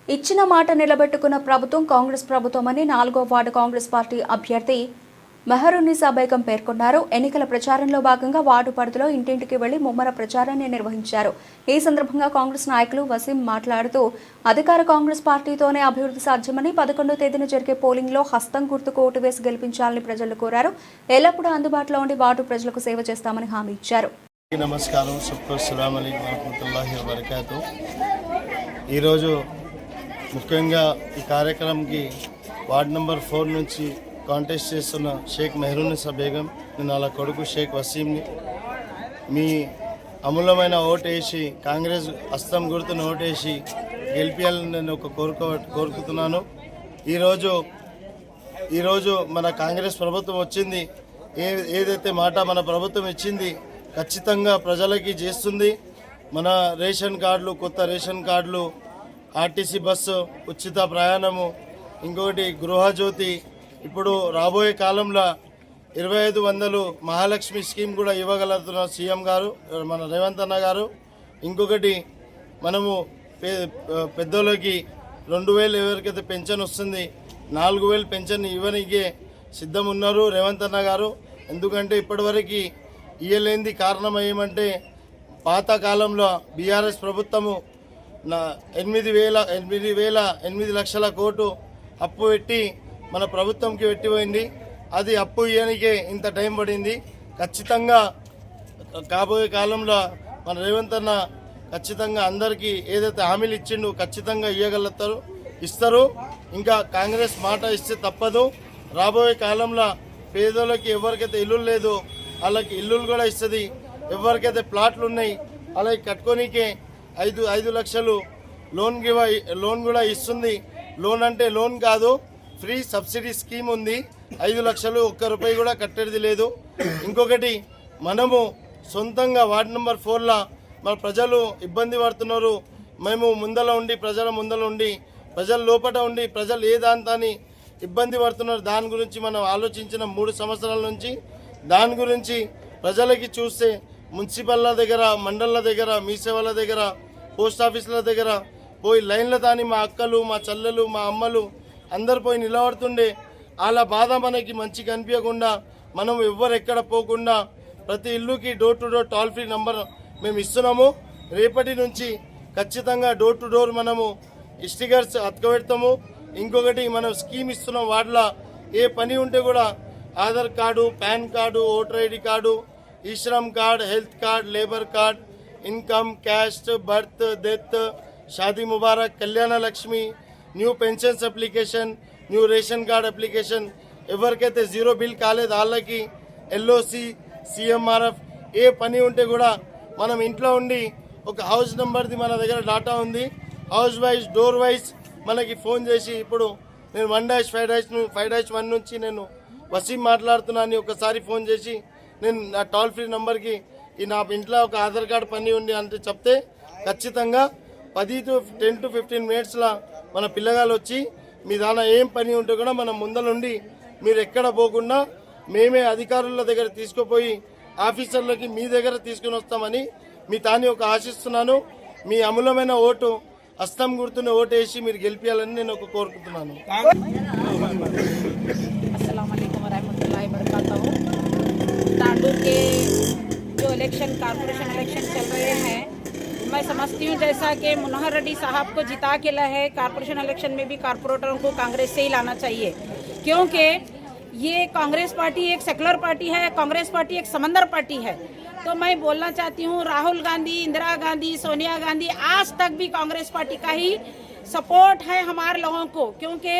ఇచ్చిన మాట నిలబెట్టుకున్న ప్రభుత్వం కాంగ్రెస్ ప్రభుత్వమని 4వ వార్డు కాంగ్రెస్ పార్టీ అభ్యర్థి మెహరున్నిసా బేగం పేర్కొన్నారు. ఎన్నికల ప్రచారంలో భాగంగా వార్డు పరిధిలో ఇంటింటికి వెళ్లి ముమ్మర ప్రచారాన్ని నిర్వహించారు. ఈ సందర్భంగా కాంగ్రెస్ నాయకులు వసీం మాట్లాడుతూ అధికార కాంగ్రెస్ పార్టీతోనే అభివృద్ధి సాధ్యమని 11వ తేదీన జరిగే పోలింగ్లో హస్తం గుర్తుకు ఓటు వేసి గెలిపించాలని ప్రజలు కోరారు. ఎల్లప్పుడూ అందుబాటులో ఉండి వార్డు ప్రజలకు సేవ చేస్తామని హామీ ఇచ్చారు. నమస్కారం. అస్సలాము అలైకుం వరహ్మతుల్లాహి వబరకాతు. ఈరోజు ముఖ్యంగా ఈ కార్యక్రమంకి వార్డ్ నెంబర్ 4 నుంచి కాంటెస్ట్ చేస్తున్న షేక్ మెహరున్నిసా బేగం, నేను వాళ్ళ కొడుకు షేక్ వసీంని మీ అమూల్యమైన ఓటేసి కాంగ్రెస్ హస్తం గుర్తును ఓటేసి గెలిపించాలని నేను కోరుకుంటున్నాను. ఈరోజు మన కాంగ్రెస్ ప్రభుత్వం వచ్చింది, ఏదైతే మాట మన ప్రభుత్వం ఇచ్చింది ఖచ్చితంగా ప్రజలకి చేస్తుంది. మన రేషన్ కార్డులు, కొత్త రేషన్ కార్డులు, ఆర్టీసీ బస్సు ఉచిత ప్రయాణము, ఇంకొకటి గృహజ్యోతి, ఇప్పుడు రాబోయే కాలంలో 2500 మహాలక్ష్మి స్కీమ్ కూడా ఇవ్వగలుగుతున్నారు సీఎం గారు, మన రేవంత్ అన్న గారు. ఇంకొకటి మనము పెద్దోళ్ళకి 2000 ఎవరికైతే పెన్షన్ వస్తుంది 4000 పెన్షన్ ఇవ్వనికే సిద్ధం ఉన్నారు రేవంత్ అన్న గారు. ఎందుకంటే ఇప్పటివరకు ఇయ్యలేంది కారణం ఏమంటే పాత కాలంలో బీఆర్ఎస్ ప్రభుత్వము 8 లక్షల కోట్లు అప్పు పెట్టి మన ప్రభుత్వంకి పెట్టిపోయింది. అది అప్పు ఇవ్వనికే ఇంత టైం పడింది. ఖచ్చితంగా కాబోయే కాలంలో మన రేవంత్ అన్న ఖచ్చితంగా అందరికీ ఏదైతే హామీలు ఇచ్చిండు ఖచ్చితంగా ఇస్తారు. ఇంకా కాంగ్రెస్ మాట ఇస్తే తప్పదు. రాబోయే కాలంలో పేదోళ్ళకి ఎవరికైతే ఇల్లు లేదు వాళ్ళకి ఇల్లులు కూడా ఇస్తుంది. ఎవరికైతే ప్లాట్లు ఉన్నాయి అలాగే కట్టుకోనికే 5 లక్షలు లోన్ కూడా ఇస్తుంది. లోన్ అంటే లోన్ కాదు, ఫ్రీ సబ్సిడీ స్కీమ్ ఉంది. 5 లక్షలు, 1 రూపాయి కూడా కట్టేది లేదు. ఇంకొకటి మనము సొంతంగా వార్డ్ నెంబర్ 4లో మన ప్రజలు ఇబ్బంది పడుతున్నారు. మేము ప్రజల ముందర ఉండి ప్రజల లోపల ఉండి ప్రజలు ఏ దాంతాని ఇబ్బంది పడుతున్నారు దాని గురించి మనం ఆలోచించిన 3 సంవత్సరాల నుంచి దాని గురించి ప్రజలకి చూస్తే మున్సిపల్ల దగ్గర, మండళ్ళ దగ్గర, మీ సేవల దగ్గర, పోస్ట్ ఆఫీసుల దగ్గర పోయి లైన్ల తాని మా అక్కలు, మా చెల్లెలు, మా అమ్మలు అందరు పోయి నిలబడుతుండే. వాళ్ళ బాధ మనకి మంచిగా అనిపించకుండా మనం ఎక్కడ పోకుండా ప్రతి ఇల్లుకి door to door toll free number మేము ఇస్తున్నాము. రేపటి నుంచి ఖచ్చితంగా డోర్ టు డోర్ మనము స్టిక్కర్స్ అతకబెడతాము. ఇంకొకటి మనం స్కీమ్ ఇస్తున్నాం. వాటిలో ఏ పని ఉంటే కూడా Aadhaar card, PAN card, voter ID card, E Shram card, health card, labour card, income, caste, birth, death, Shaadi Mubarak, Kalyana Lakshmi, new pensions application, new ration card application, ఎవరికైతే జీరో బిల్ కాలేదు వాళ్ళకి ఎల్ఓసి, సిఎంఆర్ఎఫ్ ఏ పని ఉంటే కూడా మనం ఇంట్లో ఉండి ఒక హౌస్ నెంబర్ది మన దగ్గర డాటా ఉంది. హౌస్ వైజ్, డోర్ వైజ్ మనకి ఫోన్ చేసి ఇప్పుడు నేను 1-5-1 నుంచి నేను వసీం మాట్లాడుతున్నాను ఒకసారి ఫోన్ చేసి నేను నా టోల్ ఫ్రీ నెంబర్కి నా ఇంట్లో ఒక ఆధార్ కార్డు పని ఉంది అంటే చెప్తే ఖచ్చితంగా 10 to 15 మినిట్స్లో మన పిల్లగాళ్ళు వచ్చి మీ దాని ఏం పని ఉంటే కూడా మనం ముందలుండి మీరు ఎక్కడ పోకుండా మేమే అధికారుల దగ్గర తీసుకుపోయి ఆఫీసర్లకి మీ దగ్గర తీసుకుని వస్తామని మీ తాని ఒక ఆశిస్తున్నాను. మీ అమూల్యమైన ఓటు హస్తం గుర్తుని ఓటేసి మీరు గెలిపించాలని నేను కోరుకుంటున్నాను. तांडूर के जो कारपोरेशन इलेक्शन चल रहे हैं, मैं समझती हूँ जैसा कि मनोहर रेड्डी साहब को जिता के लाए कारपोरेशन इलेक्शन में भी कारपोरेटरों को कांग्रेस से ही लाना चाहिए, क्योंकि ये कांग्रेस पार्टी एक सेकुलर पार्टी है, कांग्रेस पार्टी एक समंदर पार्टी है. तो मैं बोलना चाहती हूँ राहुल गांधी, इंदिरा गांधी, सोनिया गांधी आज तक भी कांग्रेस पार्टी का ही सपोर्ट है हमारे लोगों को, क्योंकि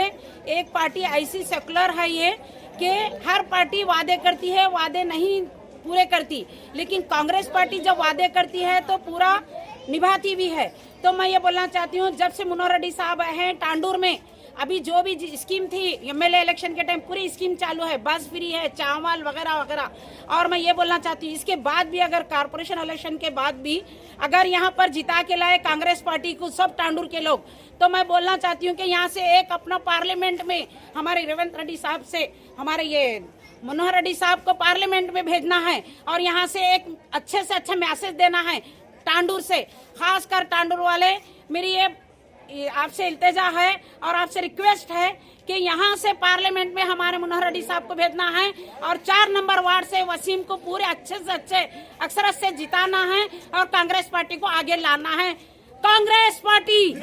एक पार्टी ऐसी सेकुलर है ये कि हर पार्टी वादे करती है, वादे नहीं पूरे करती, लेकिन कांग्रेस पार्टी जब वादे करती है तो पूरा निभाती भी है. तो मैं ये बोलना चाहती हूँ जब से मनोहर रेड्डी साहब आए हैं तांडूर में, अभी जो भी स्कीम थी एमएलए इलेक्शन के टाइम पूरी स्कीम चालू है, बस फ्री है, चावल वगैरह वगैरह. और मैं ये बोलना चाहती हूँ इसके बाद भी अगर कारपोरेशन इलेक्शन के बाद भी अगर यहाँ पर जिता के लाए कांग्रेस पार्टी को सब तांडूर के लोग, तो मैं बोलना चाहती हूँ कि यहाँ से एक अपना पार्लियामेंट में हमारे रेवंत रेड्डी साहब से हमारे ये मनोहर रेड्डी साहब को पार्लियामेंट में भेजना है और यहाँ से एक अच्छे से अच्छा मैसेज देना है तांडूर से, खासकर तांडूर वाले मेरी ये आपसे इल्तिजा है और आपसे रिक्वेस्ट है कि यहाँ से पार्लियामेंट में हमारे मनोहर रेड्डी साहब को भेजना है और 4 नंबर वार्ड से वसीम को पूरे अच्छे से अच्छे अक्षरत से जिताना है और कांग्रेस पार्टी को आगे लाना है। कांग्रेस पार्टी